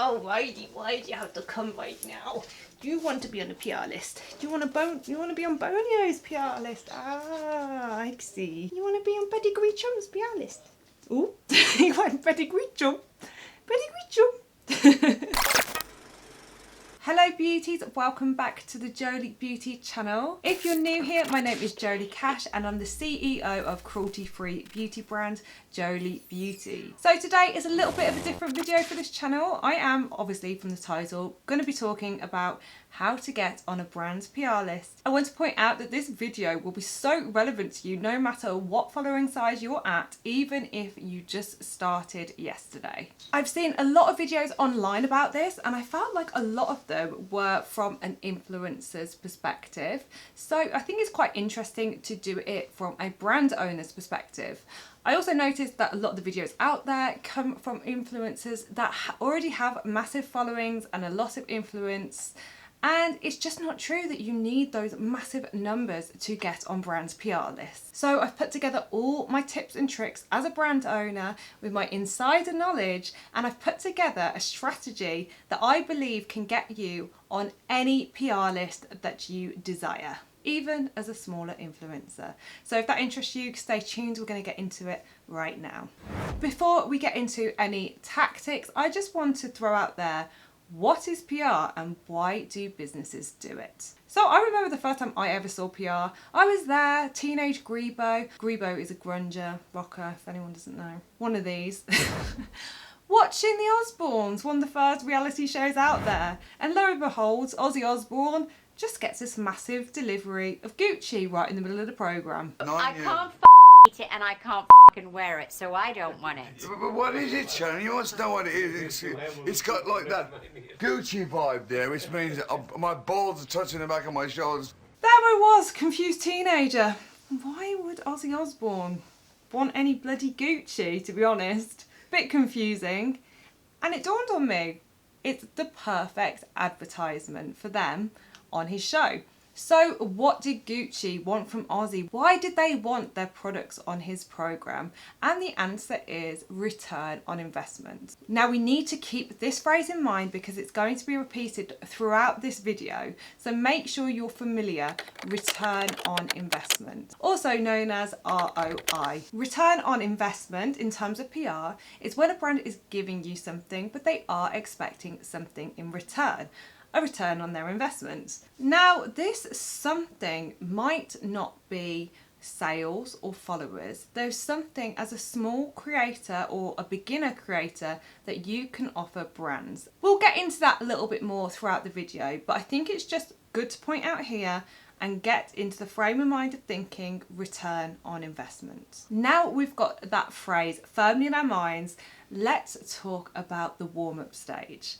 now? Why do you have to come right now? Do you want to be on the PR list? Do you want to be on Bonio's PR list? Ah, I see. You want to be on Pedigree Chum's PR list? Ooh, you want Pedigree Chum? Pedigree Chum. Hello beauties, welcome back to the Jolie Beauty channel. If you're new here, my name is Jolie Cash and I'm the CEO of cruelty-free beauty brand Jolie Beauty. So today is a little bit of a different video for this channel. I am, obviously from the title, going to be talking about how to get on a brand's PR list. I want to point out that this video will be so relevant to you no matter what following size you're at, even if you just started yesterday. I've seen a lot of videos online about this and I felt like a lot of them were from an influencer's perspective. So I think it's quite interesting to do it from a brand owner's perspective. I also noticed that a lot of the videos out there come from influencers that already have massive followings and a lot of influence. And it's just not true that you need those massive numbers to get on brands' PR lists. So I've put together all my tips and tricks as a brand owner with my insider knowledge, and I've put together a strategy that I believe can get you on any PR list that you desire, even as a smaller influencer. So if that interests you, stay tuned, we're going to get into it right now. Before we get into any tactics, I just want to throw out there, what is PR and why do businesses do it? So I remember the first time I ever saw PR. I was there, teenage Grebo. Grebo is a grunger, rocker, if anyone doesn't know. One of these. Watching the Osbournes, one of the first reality shows out there. And lo and behold, Ozzy Osbourne just gets this massive delivery of Gucci right in the middle of the programme. I can't eat it and I can't wear it, so I don't want it. But what is it, Sharon? You must know what it is. It's got like that Gucci vibe there, which means my balls are touching the back of my shoulders. There I was, confused teenager. Why would Ozzy Osbourne want any bloody Gucci, to be honest? Bit confusing. And it dawned on me, it's the perfect advertisement for them on his show. So what did Gucci want from Ozzy? Why did they want their products on his program? And the answer is return on investment. Now we need to keep this phrase in mind because it's going to be repeated throughout this video. So make sure you're familiar, return on investment. Also known as ROI. Return on investment in terms of PR is when a brand is giving you something, but they are expecting something in return. A return on their investments. Now, this something might not be sales or followers. There's something as a small creator or a beginner creator that you can offer brands. We'll get into that a little bit more throughout the video, but I think it's just good to point out here and get into the frame of mind of thinking return on investment. Now we've got that phrase firmly in our minds, let's talk about the warm-up stage.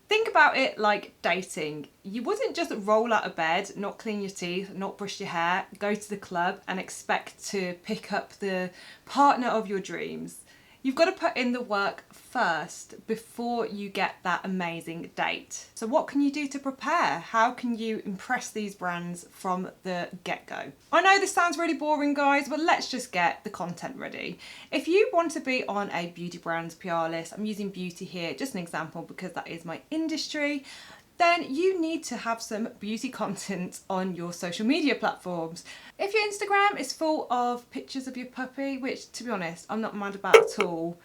Think about it like dating. You wouldn't just roll out of bed, not clean your teeth, not brush your hair, go to the club and expect to pick up the partner of your dreams. You've got to put in the work first before you get that amazing date. So what can you do to prepare? How can you impress these brands from the get-go? I know this sounds really boring, guys, but let's just get the content ready. If you want to be on a beauty brand's PR list, I'm using beauty here, just an example because that is my industry, then you need to have some beauty content on your social media platforms. If your Instagram is full of pictures of your puppy, which to be honest, I'm not mad about at all,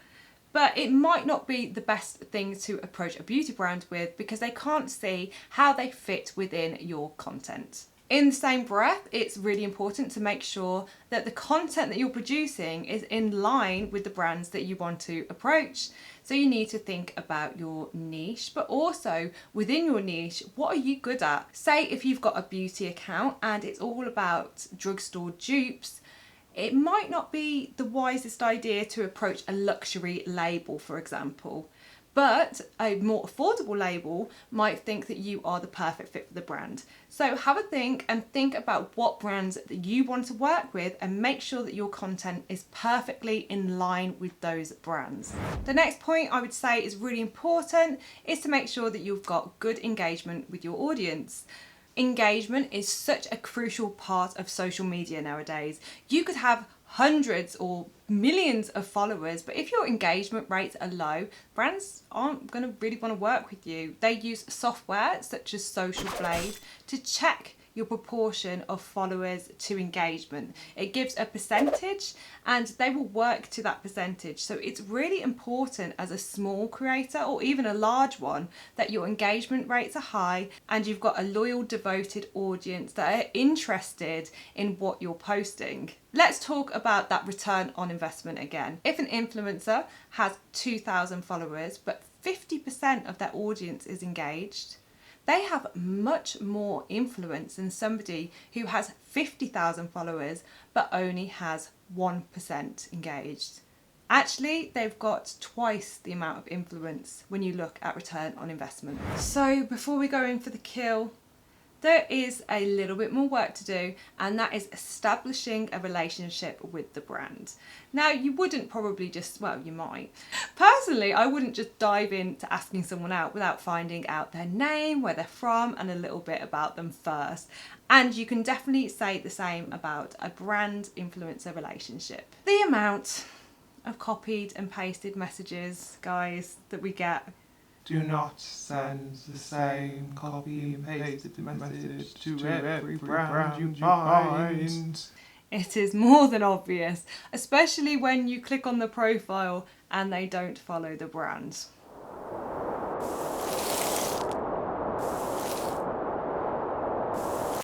but it might not be the best thing to approach a beauty brand with because they can't see how they fit within your content. In the same breath, it's really important to make sure that the content that you're producing is in line with the brands that you want to approach. So you need to think about your niche, but also within your niche, what are you good at? Say if you've got a beauty account and it's all about drugstore dupes, it might not be the wisest idea to approach a luxury label, for example. But a more affordable label might think that you are the perfect fit for the brand. So have a think and think about what brands that you want to work with and make sure that your content is perfectly in line with those brands. The next point I would say is really important is to make sure that you've got good engagement with your audience. Engagement is such a crucial part of social media nowadays. You could have hundreds or millions of followers, but if your engagement rates are low, brands aren't going to really want to work with you. They use software such as Social Blade to check your proportion of followers to engagement. It gives a percentage and they will work to that percentage. So it's really important as a small creator or even a large one that your engagement rates are high and you've got a loyal, devoted audience that are interested in what you're posting. Let's talk about that return on investment again. If an influencer has 2,000 followers but 50% of their audience is engaged, they have much more influence than somebody who has 50,000 followers but only has 1% engaged. Actually, they've got twice the amount of influence when you look at return on investment. So before we go in for the kill, there is a little bit more work to do, and that is establishing a relationship with the brand. Now, you wouldn't probably just, well, you might. Personally, I wouldn't just dive into asking someone out without finding out their name, where they're from, and a little bit about them first. And you can definitely say the same about a brand influencer relationship. The amount of copied and pasted messages, guys, that we get. Do not send the same copy and pasted message to every brand you find. It is more than obvious, especially when you click on the profile and they don't follow the brand.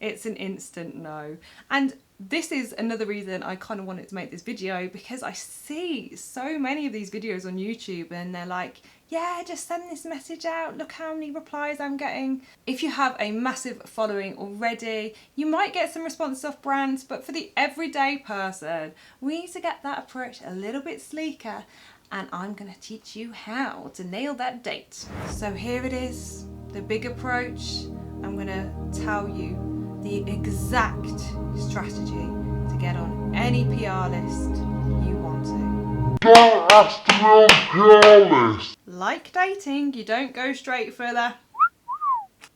It's an instant no. And this is another reason I kind of wanted to make this video, because I see so many of these videos on YouTube and they're like, yeah, just send this message out, look how many replies I'm getting. If you have a massive following already, you might get some responses off brands, but for the everyday person, we need to get that approach a little bit sleeker, and I'm gonna teach you how to nail that date. So here it is, the big approach. I'm gonna tell you the exact strategy to get on any PR list you want to. Don't ask to be on PR list. Like dating, you don't go straight for the...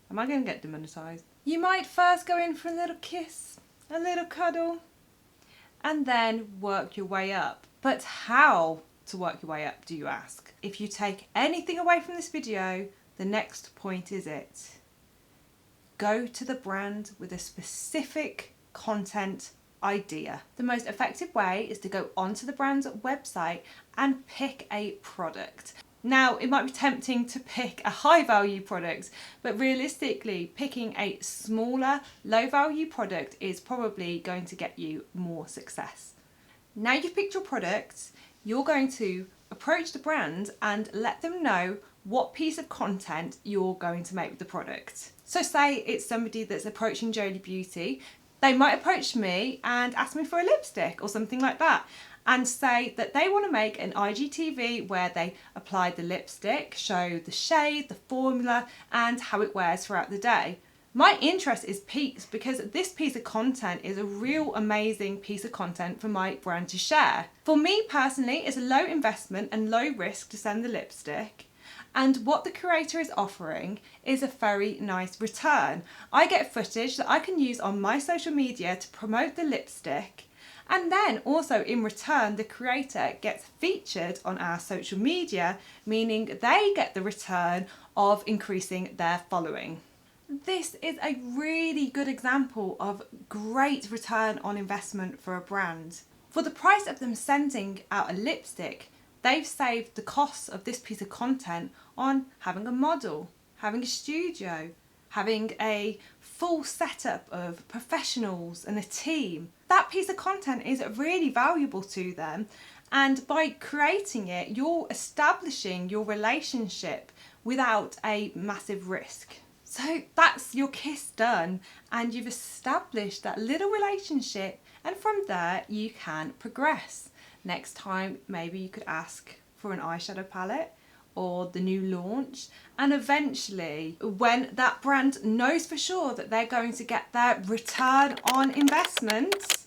Am I going to get demonetized? You might first go in for a little kiss, a little cuddle, and then work your way up. But how to work your way up, do you ask? If you take anything away from this video, the next point is it. Go to the brand with a specific content idea. The most effective way is to go onto the brand's website and pick a product. Now, it might be tempting to pick a high value product, but realistically, picking a smaller, low value product is probably going to get you more success. Now you've picked your product, you're going to approach the brand and let them know what piece of content you're going to make with the product. So say it's somebody that's approaching Jolie Beauty, they might approach me and ask me for a lipstick or something like that, and say that they want to make an IGTV where they apply the lipstick, show the shade, the formula, and how it wears throughout the day. My interest is piqued because this piece of content is a real amazing piece of content for my brand to share. For me personally, it's a low investment and low risk to send the lipstick. And what the creator is offering is a very nice return. I get footage that I can use on my social media to promote the lipstick. And then also in return, the creator gets featured on our social media, meaning they get the return of increasing their following. This is a really good example of great return on investment for a brand. For the price of them sending out a lipstick, they've saved the costs of this piece of content on having a model, having a studio, having a full setup of professionals and a team. That piece of content is really valuable to them, and by creating it, you're establishing your relationship without a massive risk. So that's your kiss done, and you've established that little relationship, and from there you can progress. Next time, maybe you could ask for an eyeshadow palette or the new launch, and eventually when that brand knows for sure that they're going to get their return on investment,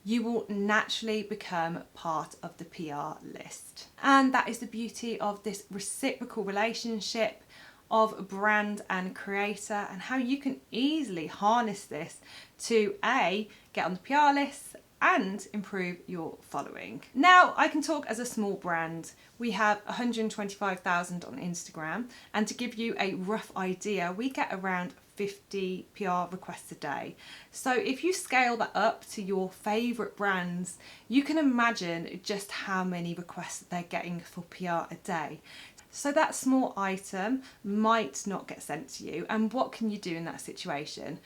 you will naturally become part of the PR list. And that is the beauty of this reciprocal relationship of brand and creator, and how you can easily harness this to A, get on the PR list, and improve your following. Now, I can talk as a small brand. We have 125,000 on Instagram, and to give you a rough idea, we get around 50 PR requests a day. So if you scale that up to your favourite brands, you can imagine just how many requests they're getting for PR a day. So that small item might not get sent to you, and what can you do in that situation?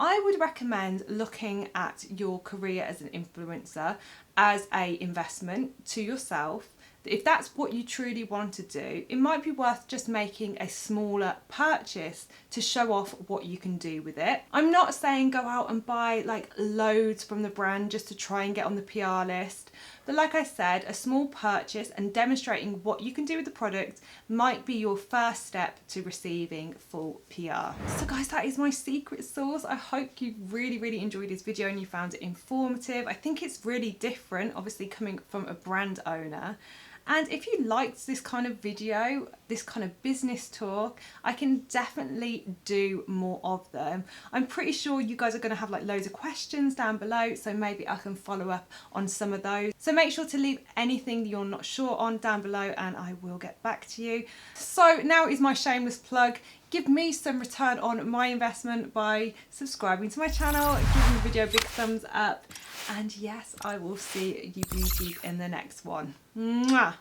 I would recommend looking at your career as an influencer as an investment to yourself. If that's what you truly want to do, it might be worth just making a smaller purchase to show off what you can do with it. I'm not saying go out and buy like loads from the brand just to try and get on the PR list. But like I said, a small purchase and demonstrating what you can do with the product might be your first step to receiving full PR. So guys, that is my secret sauce. I hope you really enjoyed this video and you found it informative. I think it's really different, obviously coming from a brand owner. And if you liked this kind of video, this kind of business talk, I can definitely do more of them. I'm pretty sure you guys are going to have like loads of questions down below, so maybe I can follow up on some of those. So make sure to leave anything you're not sure on down below and I will get back to you. So now is my shameless plug. Give me some return on my investment by subscribing to my channel, giving the video a big thumbs up, and yes, I will see you beauties in the next one. Mwah!